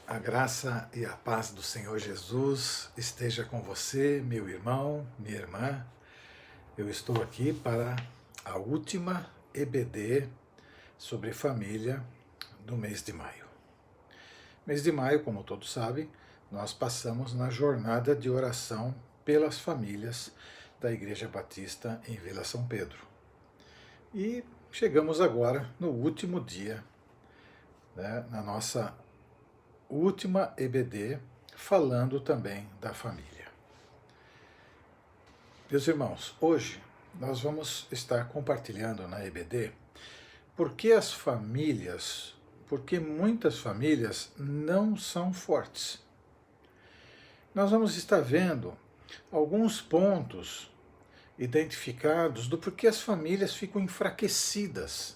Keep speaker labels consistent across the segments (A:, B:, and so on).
A: A graça e a paz do Senhor Jesus esteja com você, meu irmão, minha irmã. Eu estou aqui para a última EBD sobre família do mês de maio. Mês de maio, como todos sabem, nós passamos na jornada de oração pelas famílias da Igreja Batista em Vila São Pedro. E chegamos agora no último dia, na nossa última EBD, falando também da família. Meus irmãos, hoje nós vamos estar compartilhando na EBD porque muitas famílias não são fortes. Nós vamos estar vendo alguns pontos identificados do porquê as famílias ficam enfraquecidas.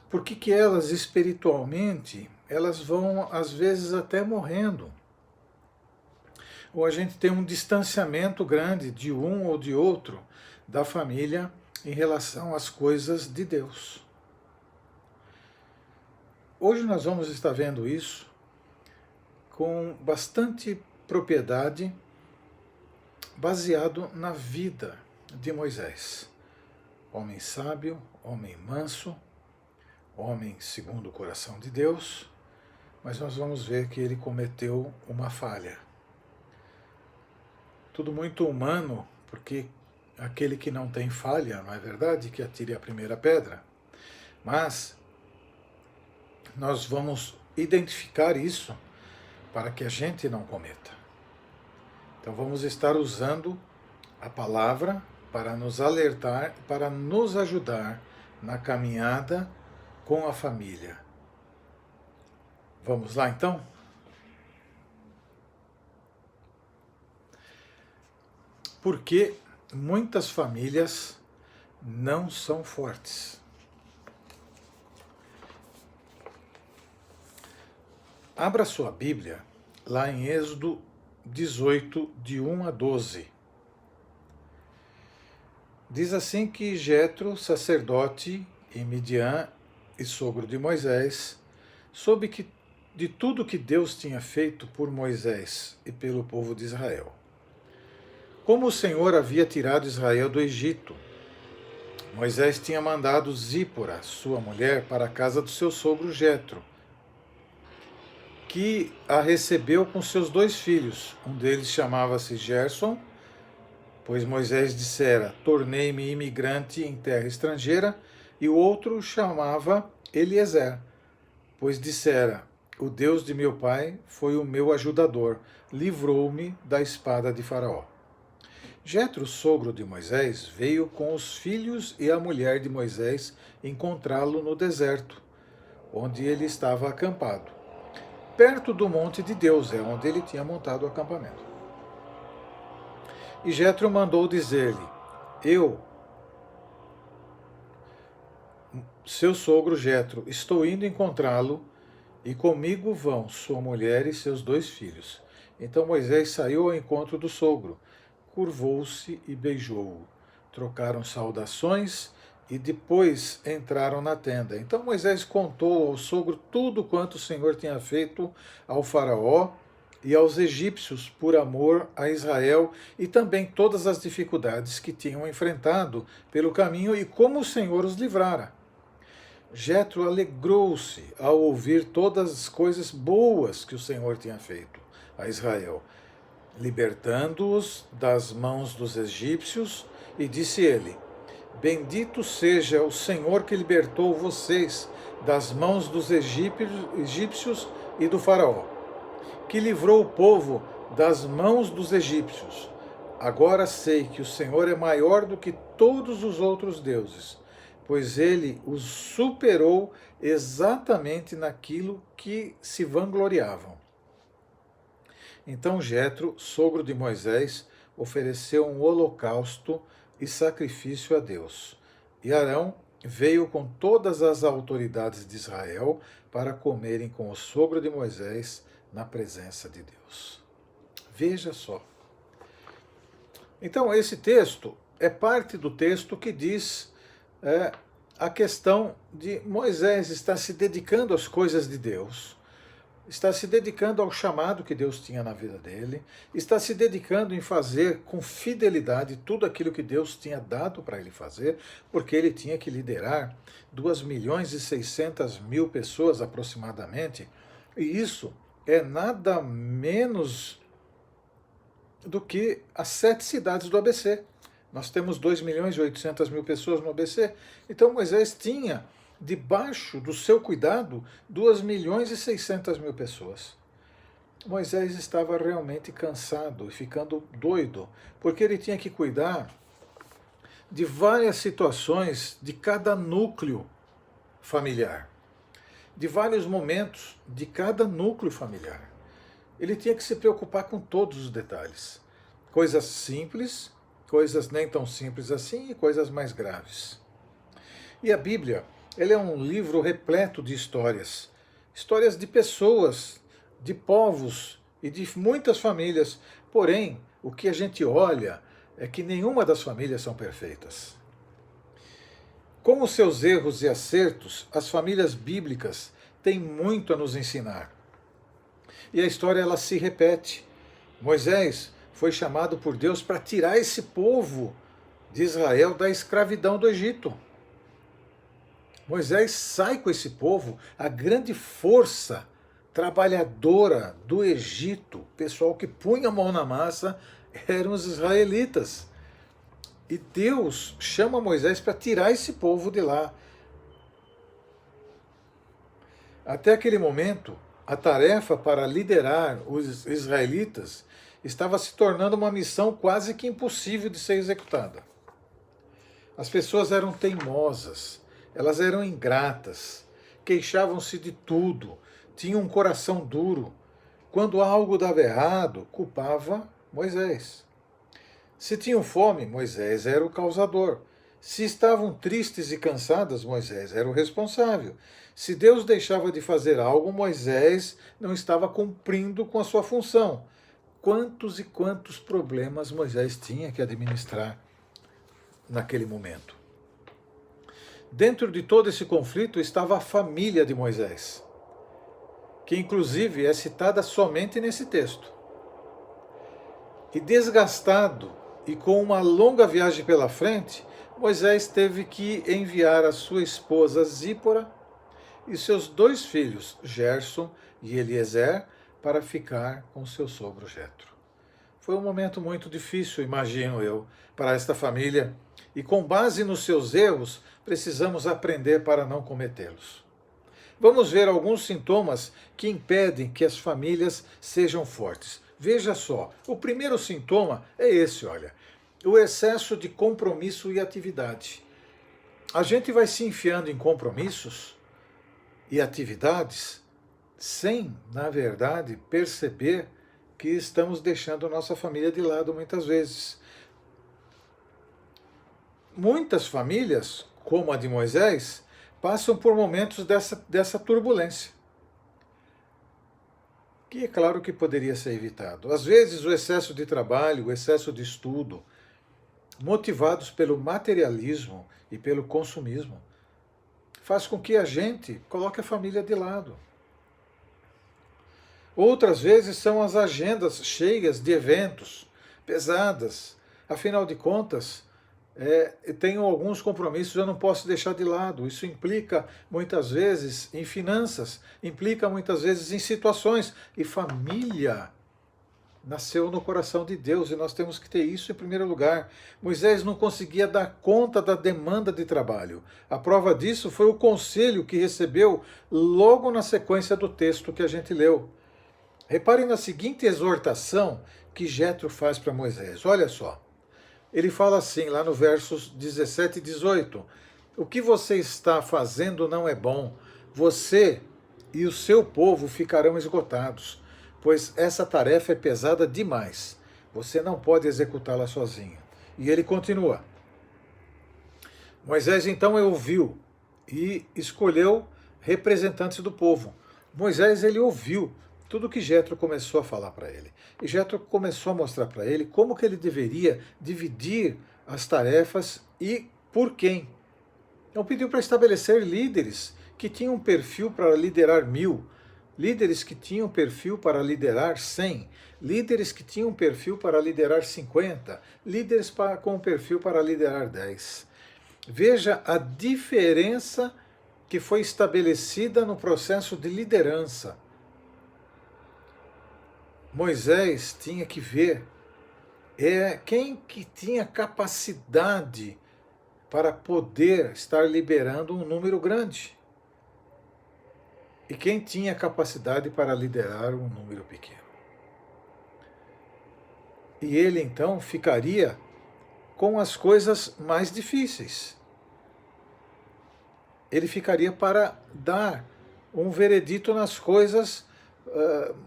A: Por que elas espiritualmente, elas vão às vezes até morrendo. Ou a gente tem um distanciamento grande de um ou de outro da família em relação às coisas de Deus. Hoje nós vamos estar vendo isso com bastante propriedade, baseado na vida de Moisés. Homem sábio, homem manso, homem segundo o coração de Deus, mas nós vamos ver que ele cometeu uma falha. Tudo muito humano, porque aquele que não tem falha, não é verdade, que atire a primeira pedra. Mas nós vamos identificar isso para que a gente não cometa. Então vamos estar usando a palavra para nos alertar, para nos ajudar na caminhada com a família. Vamos lá então? Porque muitas famílias não são fortes. Abra sua Bíblia lá em Êxodo 18, de 1 a 12. Diz assim que Jetro, sacerdote em Midian e sogro de Moisés, soube de tudo que Deus tinha feito por Moisés e pelo povo de Israel. Como o Senhor havia tirado Israel do Egito, Moisés tinha mandado Zípora, sua mulher, para a casa do seu sogro Jetro, que a recebeu com seus 2 filhos. Um deles chamava-se Gerson, pois Moisés dissera: tornei-me imigrante em terra estrangeira, e o outro chamava Eliezer, pois dissera: o Deus de meu pai foi o meu ajudador, livrou-me da espada de Faraó. Jetro, sogro de Moisés, veio com os filhos e a mulher de Moisés encontrá-lo no deserto, onde ele estava acampado. Perto do monte de Deus, é onde ele tinha montado o acampamento. E Jetro mandou dizer-lhe: eu, seu sogro Jetro, estou indo encontrá-lo, e comigo vão sua mulher e seus 2 filhos. Então Moisés saiu ao encontro do sogro, curvou-se e beijou-o. Trocaram saudações e depois entraram na tenda. Então Moisés contou ao sogro tudo quanto o Senhor tinha feito ao faraó e aos egípcios por amor a Israel, e também todas as dificuldades que tinham enfrentado pelo caminho e como o Senhor os livrara. Jetro alegrou-se ao ouvir todas as coisas boas que o Senhor tinha feito a Israel, libertando-os das mãos dos egípcios, e disse ele: bendito seja o Senhor que libertou vocês das mãos dos egípcios e do faraó, que livrou o povo das mãos dos egípcios. Agora sei que o Senhor é maior do que todos os outros deuses, pois ele os superou exatamente naquilo que se vangloriavam. Então Jetro, sogro de Moisés, ofereceu um holocausto e sacrifício a Deus. E Arão veio com todas as autoridades de Israel para comerem com o sogro de Moisés na presença de Deus. Veja só. Então esse texto é parte do texto que diz a questão de Moisés estar se dedicando às coisas de Deus, está se dedicando ao chamado que Deus tinha na vida dele, está se dedicando em fazer com fidelidade tudo aquilo que Deus tinha dado para ele fazer, porque ele tinha que liderar 2.600.000 pessoas aproximadamente, e isso é nada menos do que as 7 cidades do ABC. Nós temos 2.800.000 pessoas no ABC, então Moisés tinha debaixo do seu cuidado 2.600.000 pessoas. Moisés estava realmente cansado e ficando doido, porque ele tinha que cuidar de várias situações de cada núcleo familiar, de vários momentos de cada núcleo familiar. Ele tinha que se preocupar com todos os detalhes. Coisas simples, coisas nem tão simples assim e coisas mais graves. E a Bíblia, ela é um livro repleto de histórias. Histórias de pessoas, de povos e de muitas famílias. Porém, o que a gente olha é que nenhuma das famílias são perfeitas. Com os seus erros e acertos, as famílias bíblicas têm muito a nos ensinar. E a história ela se repete. Moisés foi chamado por Deus para tirar esse povo de Israel da escravidão do Egito. Moisés sai com esse povo, a grande força trabalhadora do Egito, pessoal que punha a mão na massa, eram os israelitas. E Deus chama Moisés para tirar esse povo de lá. Até aquele momento, a tarefa para liderar os israelitas estava se tornando uma missão quase que impossível de ser executada. As pessoas eram teimosas, elas eram ingratas, queixavam-se de tudo, tinham um coração duro. Quando algo dava errado, culpava Moisés. Se tinham fome, Moisés era o causador. Se estavam tristes e cansadas, Moisés era o responsável. Se Deus deixava de fazer algo, Moisés não estava cumprindo com a sua função. Quantos e quantos problemas Moisés tinha que administrar naquele momento. Dentro de todo esse conflito estava a família de Moisés, que inclusive é citada somente nesse texto. E desgastado e com uma longa viagem pela frente, Moisés teve que enviar a sua esposa Zípora e seus 2 filhos, Gerson e Eliezer, para ficar com seu sogro Jetro. Foi um momento muito difícil, imagino eu, para esta família, e com base nos seus erros, precisamos aprender para não cometê-los. Vamos ver alguns sintomas que impedem que as famílias sejam fortes. Veja só, o primeiro sintoma é esse, olha, o excesso de compromisso e atividade. A gente vai se enfiando em compromissos e atividades sem, na verdade, perceber que estamos deixando a nossa família de lado muitas vezes. Muitas famílias, como a de Moisés, passam por momentos dessa turbulência, que é claro que poderia ser evitado. Às vezes o excesso de trabalho, o excesso de estudo, motivados pelo materialismo e pelo consumismo, faz com que a gente coloque a família de lado. Outras vezes são as agendas cheias de eventos, pesadas. Afinal de contas, tenho alguns compromissos que eu não posso deixar de lado. Isso implica muitas vezes em finanças, implica muitas vezes em situações. E família nasceu no coração de Deus e nós temos que ter isso em primeiro lugar. Moisés não conseguia dar conta da demanda de trabalho. A prova disso foi o conselho que recebeu logo na sequência do texto que a gente leu. Reparem na seguinte exortação que Jetro faz para Moisés. Olha só. Ele fala assim, lá no versos 17 e 18. O que você está fazendo não é bom. Você e o seu povo ficarão esgotados, pois essa tarefa é pesada demais. Você não pode executá-la sozinho. E ele continua. Moisés então ouviu e escolheu representantes do povo. Moisés ele ouviu tudo que Jetro começou a falar para ele. E Jetro começou a mostrar para ele como que ele deveria dividir as tarefas e por quem. Então pediu para estabelecer líderes que tinham um perfil para liderar 1.000, líderes que tinham perfil para liderar 100, líderes que tinham perfil para liderar 50, líderes com perfil para liderar 10. Veja a diferença que foi estabelecida no processo de liderança. Moisés tinha que ver quem que tinha capacidade para poder estar liberando um número grande e quem tinha capacidade para liderar um número pequeno. E ele então ficaria com as coisas mais difíceis. Ele ficaria para dar um veredito nas coisas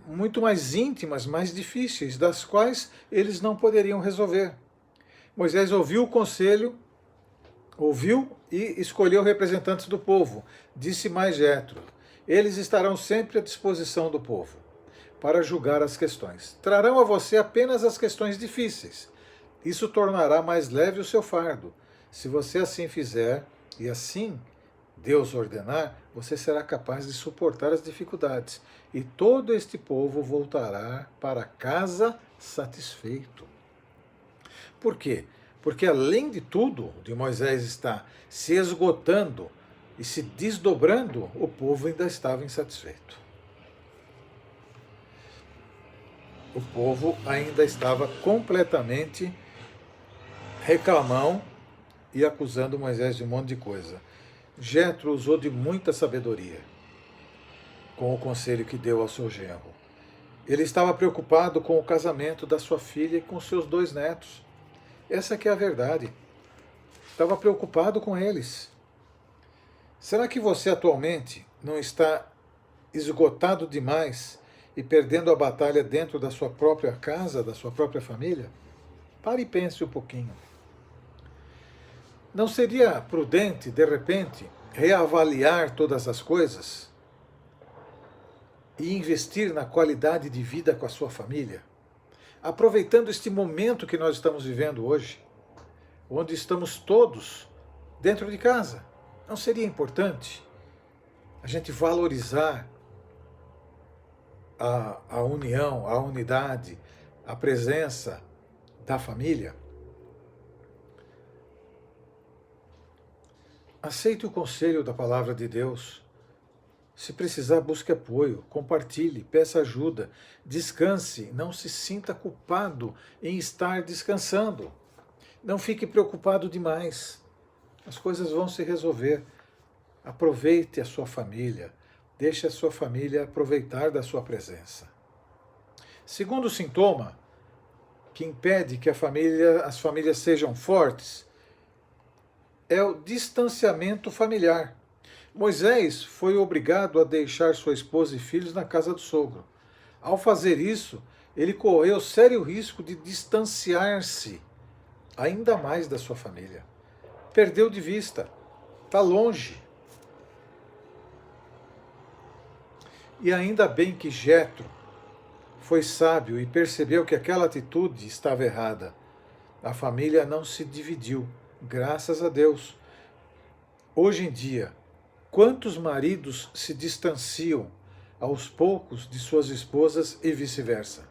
A: muito mais íntimas, mais difíceis, das quais eles não poderiam resolver. Moisés ouviu o conselho, ouviu e escolheu representantes do povo. Disse mais Jetro: eles estarão sempre à disposição do povo para julgar as questões. Trarão a você apenas as questões difíceis. Isso tornará mais leve o seu fardo. Se você assim fizer, e assim Deus ordenar, você será capaz de suportar as dificuldades. E todo este povo voltará para casa satisfeito. Por quê? Porque além de tudo, de Moisés estar se esgotando e se desdobrando, o povo ainda estava insatisfeito. O povo ainda estava completamente reclamão e acusando Moisés de um monte de coisa. Jetro usou de muita sabedoria com o conselho que deu ao seu genro. Ele estava preocupado com o casamento da sua filha e com seus 2 netos. Essa que é a verdade. Estava preocupado com eles. Será que você atualmente não está esgotado demais e perdendo a batalha dentro da sua própria casa, da sua própria família? Pare e pense um pouquinho. Não seria prudente, de repente, reavaliar todas as coisas e investir na qualidade de vida com a sua família? Aproveitando este momento que nós estamos vivendo hoje, onde estamos todos dentro de casa. Não seria importante a gente valorizar a união, a unidade, a presença da família? Aceite o conselho da palavra de Deus. Se precisar, busque apoio, compartilhe, peça ajuda, descanse, não se sinta culpado em estar descansando. Não fique preocupado demais. As coisas vão se resolver. Aproveite a sua família, deixe a sua família aproveitar da sua presença. Segundo sintoma que impede que as famílias sejam fortes é o distanciamento familiar. Moisés foi obrigado a deixar sua esposa e filhos na casa do sogro. Ao fazer isso, ele correu sério risco de distanciar-se ainda mais da sua família. Perdeu de vista, está longe. E ainda bem que Jetro foi sábio e percebeu que aquela atitude estava errada. A família não se dividiu, graças a Deus. Hoje em dia, quantos maridos se distanciam aos poucos de suas esposas e vice-versa?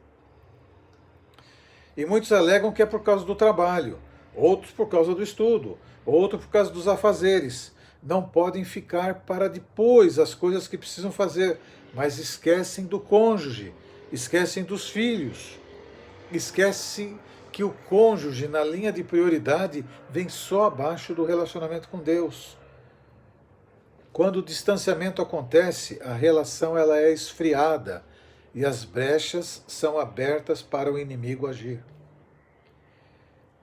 A: E muitos alegam que é por causa do trabalho, outros por causa do estudo, outros por causa dos afazeres. Não podem ficar para depois as coisas que precisam fazer, mas esquecem do cônjuge, esquecem dos filhos, esquecem que o cônjuge, na linha de prioridade, vem só abaixo do relacionamento com Deus. Quando o distanciamento acontece, a relação ela é esfriada e as brechas são abertas para o inimigo agir.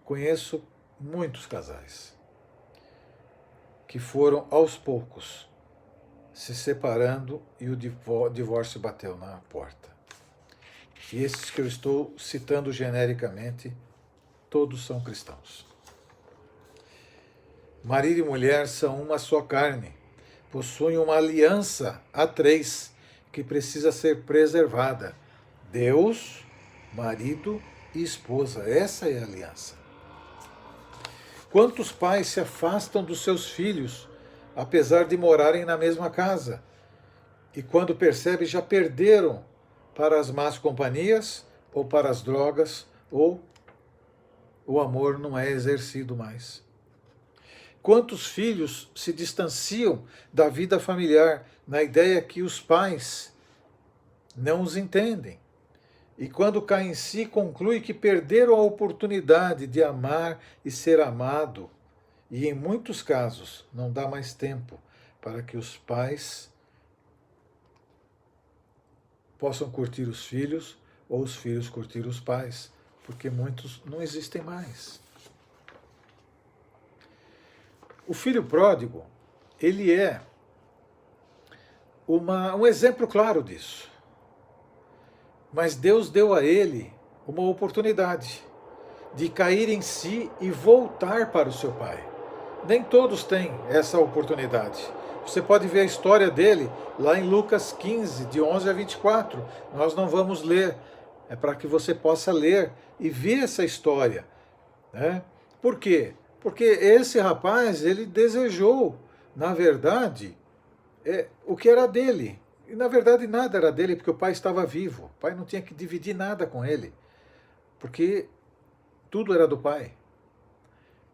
A: Conheço muitos casais que foram aos poucos se separando e o divórcio bateu na porta. E esses que eu estou citando genericamente, todos são cristãos. Marido e mulher são uma só carne, possuem uma aliança a 3 que precisa ser preservada. Deus, marido e esposa, essa é a aliança. Quantos pais se afastam dos seus filhos, apesar de morarem na mesma casa? e quando percebe já perderam para as más companhias, ou para as drogas, ou o amor não é exercido mais. Quantos filhos se distanciam da vida familiar na ideia que os pais não os entendem? E quando cai em si, conclui que perderam a oportunidade de amar e ser amado. E em muitos casos não dá mais tempo para que os pais possam curtir os filhos ou os filhos curtir os pais, porque muitos não existem mais. O filho pródigo, ele é um exemplo claro disso. Mas Deus deu a ele uma oportunidade de cair em si e voltar para o seu pai. Nem todos têm essa oportunidade. Você pode ver a história dele lá em Lucas 15, de 11 a 24. Nós não vamos ler, é para que você possa ler e ver essa história, né? Por quê? Porque esse rapaz, ele desejou, na verdade, o que era dele. E na verdade nada era dele, porque o pai estava vivo. O pai não tinha que dividir nada com ele, porque tudo era do pai.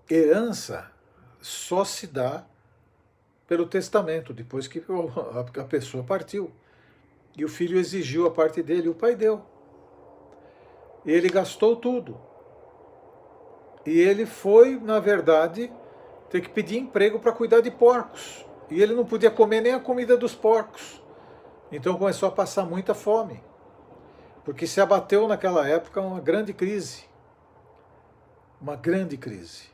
A: Herança só se dá pelo testamento, depois que a pessoa partiu. E o filho exigiu a parte dele, o pai deu. E ele gastou tudo. E ele foi, na verdade, ter que pedir emprego para cuidar de porcos. E ele não podia comer nem a comida dos porcos. Então começou a passar muita fome. Porque se abateu naquela época uma grande crise. Uma grande crise.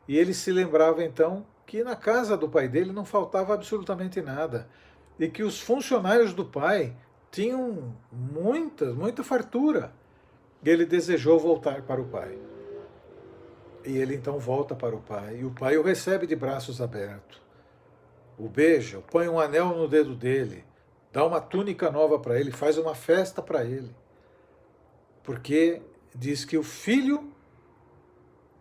A: E ele se lembrava então que na casa do pai dele não faltava absolutamente nada. E que os funcionários do pai tinham muita fartura. E ele desejou voltar para o pai. E ele então volta para o pai. E o pai o recebe de braços abertos. O beija, põe um anel no dedo dele, dá uma túnica nova para ele, faz uma festa para ele. Porque diz que o filho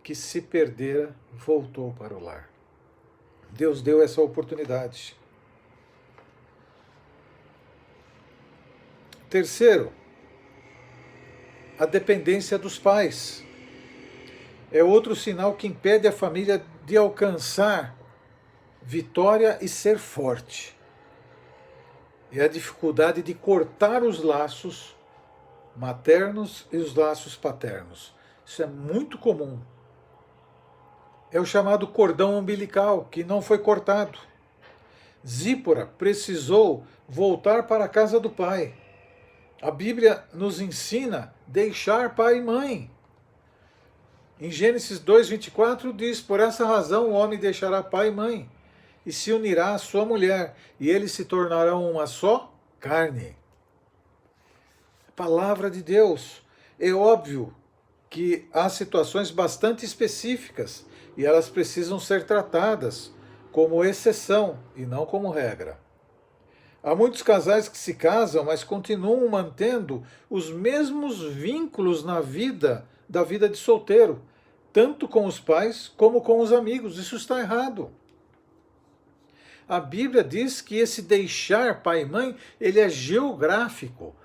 A: que se perdera voltou para o lar. Deus deu essa oportunidade. Terceiro, a dependência dos pais. É outro sinal que impede a família de alcançar vitória e ser forte. É a dificuldade de cortar os laços maternos e os laços paternos. Isso é muito comum. É o chamado cordão umbilical, que não foi cortado. Zípora precisou voltar para a casa do pai. A Bíblia nos ensina a deixar pai e mãe. Em Gênesis 2:24 diz: por essa razão o homem deixará pai e mãe, e se unirá à sua mulher, e eles se tornarão uma só carne. Palavra de Deus. É óbvio que há situações bastante específicas e elas precisam ser tratadas como exceção e não como regra. Há muitos casais que se casam, mas continuam mantendo os mesmos vínculos na vida da vida de solteiro, tanto com os pais como com os amigos. Isso está errado. A Bíblia diz que esse deixar pai e mãe, ele é geográfico.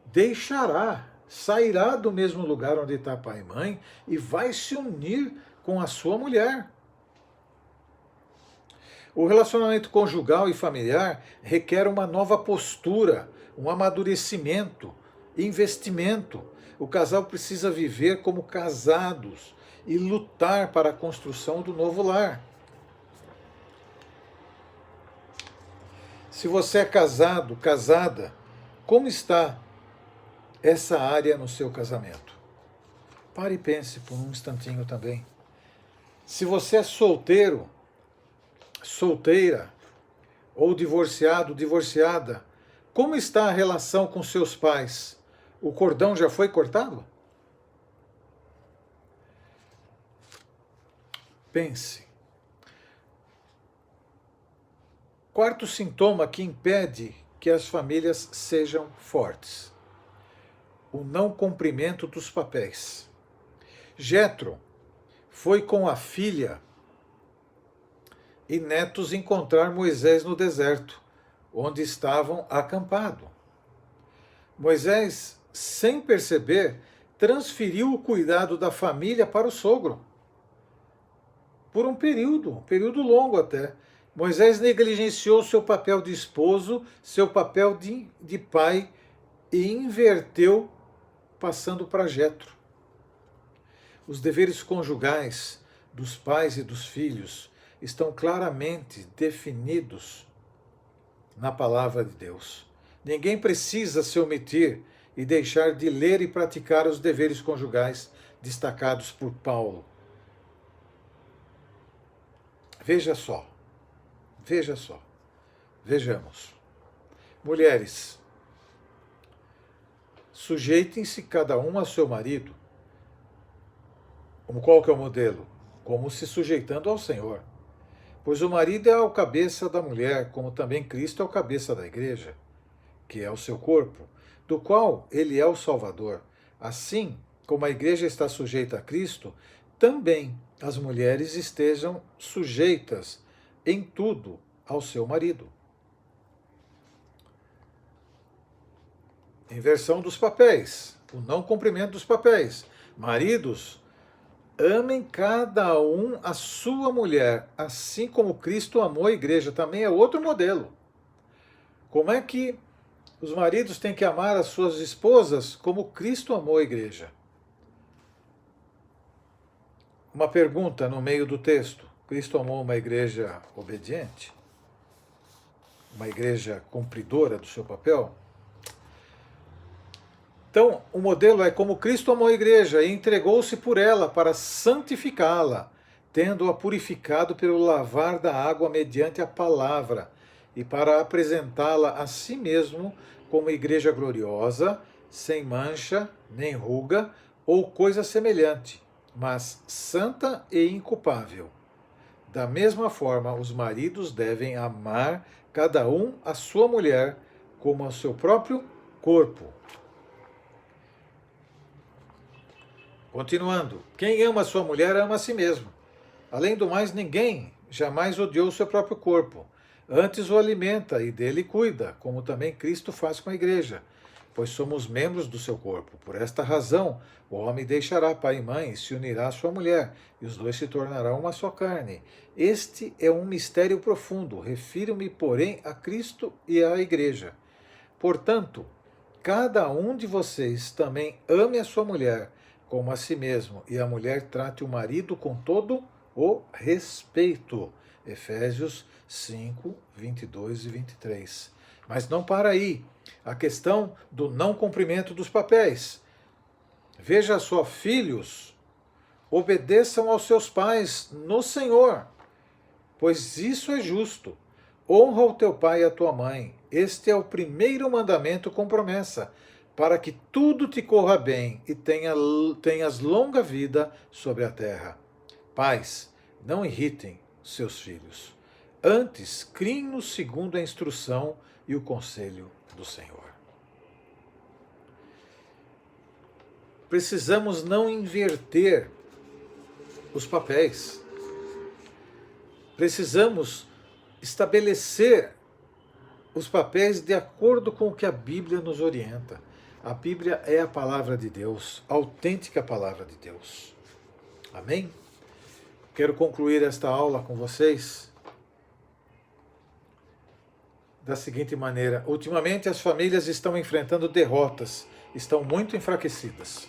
A: Deixará, sairá do mesmo lugar onde está pai e mãe e vai se unir com a sua mulher. O relacionamento conjugal e familiar requer uma nova postura, um amadurecimento, investimento. O casal precisa viver como casados e lutar para a construção do novo lar. Se você é casado, casada, como está essa área no seu casamento? Pare e pense por um instantinho também. Se você é solteiro, solteira, ou divorciado, divorciada, como está a relação com seus pais? O cordão já foi cortado? Pense. Quarto sintoma que impede que as famílias sejam fortes: o não cumprimento dos papéis. Jetro foi com a filha e netos encontrar Moisés no deserto. onde estavam acampados. Moisés, sem perceber, transferiu o cuidado da família para o sogro. Por um período longo até. Moisés negligenciou seu papel de esposo, seu papel de pai, e inverteu, passando para Jetro. Os deveres conjugais dos pais e dos filhos estão claramente definidos na palavra de Deus. Ninguém precisa se omitir e deixar de ler e praticar os deveres conjugais destacados por Paulo. Veja só, vejamos. Mulheres, sujeitem-se cada um ao seu marido. Qual que é o modelo? Como se sujeitando ao Senhor. Pois o marido é o cabeça da mulher, como também Cristo é o cabeça da igreja, que é o seu corpo, do qual ele é o Salvador. Assim como a igreja está sujeita a Cristo, também as mulheres estejam sujeitas em tudo ao seu marido. Inversão dos papéis, o não cumprimento dos papéis. Maridos, amem cada um a sua mulher, assim como Cristo amou a igreja. Também é outro modelo. Como é que os maridos têm que amar as suas esposas como Cristo amou a igreja? Uma pergunta no meio do texto. Cristo amou uma igreja obediente? Uma igreja cumpridora do seu papel? Então, o modelo é como Cristo amou a igreja e entregou-se por ela para santificá-la, tendo-a purificado pelo lavar da água mediante a palavra, e para apresentá-la a si mesmo como igreja gloriosa, sem mancha, nem ruga, ou coisa semelhante, mas santa e inculpável. Da mesma forma, os maridos devem amar cada um a sua mulher como ao seu próprio corpo. Continuando, quem ama a sua mulher ama a si mesmo. Além do mais, ninguém jamais odiou o seu próprio corpo. Antes o alimenta e dele cuida, como também Cristo faz com a igreja, pois somos membros do seu corpo. Por esta razão, o homem deixará pai e mãe e se unirá à sua mulher, e os dois se tornarão uma só carne. Este é um mistério profundo. Refiro-me, porém, a Cristo e à igreja. Portanto, cada um de vocês também ame a sua mulher como a si mesmo, e a mulher trate o marido com todo o respeito. Efésios 5, 22 e 23. Mas não para aí. A questão do não cumprimento dos papéis. Veja só, filhos, obedeçam aos seus pais no Senhor, pois isso é justo. Honra o teu pai e a tua mãe. Este é o primeiro mandamento com promessa, para que tudo te corra bem e tenhas longa vida sobre a terra. Pais, não irritem seus filhos. Antes, criem-nos segundo a instrução e o conselho do Senhor. Precisamos não inverter os papéis. Precisamos estabelecer os papéis de acordo com o que a Bíblia nos orienta. A Bíblia é a palavra de Deus, a autêntica palavra de Deus. Amém? Quero concluir esta aula com vocês da seguinte maneira. Ultimamente as famílias estão enfrentando derrotas, estão muito enfraquecidas.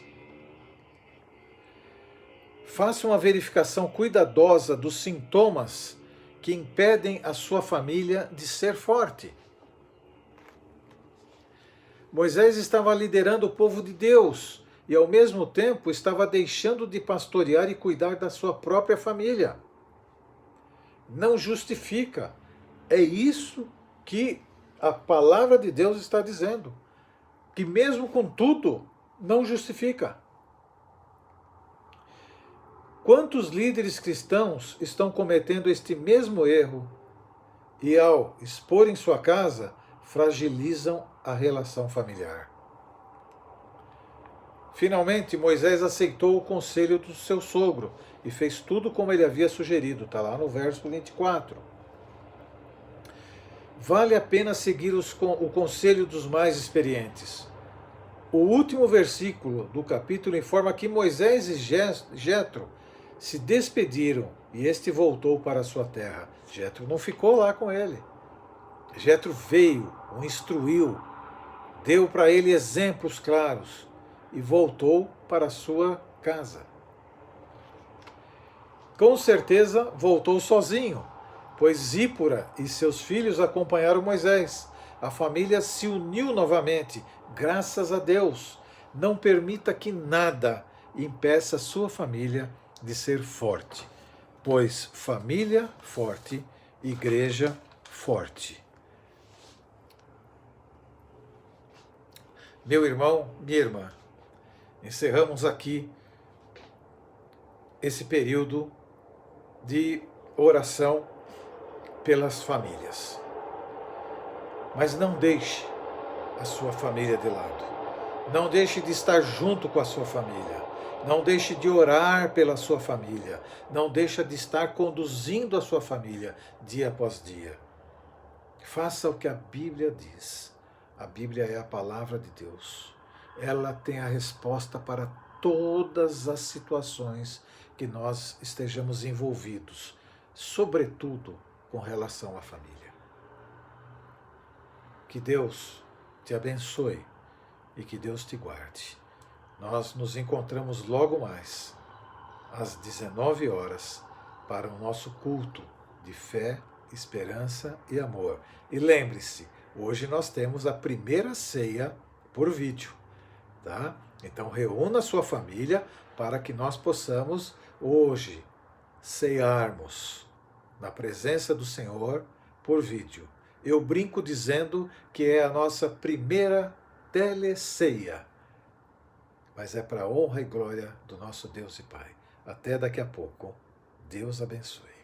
A: Faça uma verificação cuidadosa dos sintomas que impedem a sua família de ser forte. Moisés estava liderando o povo de Deus e, ao mesmo tempo, estava deixando de pastorear e cuidar da sua própria família. Não justifica. É isso que a palavra de Deus está dizendo. Que mesmo com tudo, não justifica. Quantos líderes cristãos estão cometendo este mesmo erro e, ao expor em sua casa, fragilizam a relação familiar? Finalmente, Moisés aceitou o conselho do seu sogro e fez tudo como ele havia sugerido. Está lá no verso 24. Vale a pena seguir o conselho dos mais experientes. O último versículo do capítulo informa que Moisés e Jetro se despediram e este voltou para a sua terra. Jetro não ficou lá com ele. Jetro veio, o instruiu, deu para ele exemplos claros e voltou para a sua casa. Com certeza voltou sozinho, pois Zípora e seus filhos acompanharam Moisés. A família se uniu novamente, graças a Deus. Não permita que nada impeça sua família de ser forte, pois família forte, igreja forte. Meu irmão, minha irmã, encerramos aqui esse período de oração pelas famílias. Mas não deixe a sua família de lado. Não deixe de estar junto com a sua família. Não deixe de orar pela sua família. Não deixe de estar conduzindo a sua família dia após dia. Faça o que a Bíblia diz. A Bíblia é a palavra de Deus. Ela tem a resposta para todas as situações que nós estejamos envolvidos, sobretudo com relação à família. Que Deus te abençoe e que Deus te guarde. Nós nos encontramos logo mais, às 19 horas, para o nosso culto de fé, esperança e amor. E lembre-se, hoje nós temos a primeira ceia por vídeo, tá? Então reúna a sua família para que nós possamos hoje cearmos na presença do Senhor por vídeo. Eu brinco dizendo que é a nossa primeira teleceia, mas é para a honra e glória do nosso Deus e Pai. Até daqui a pouco. Deus abençoe.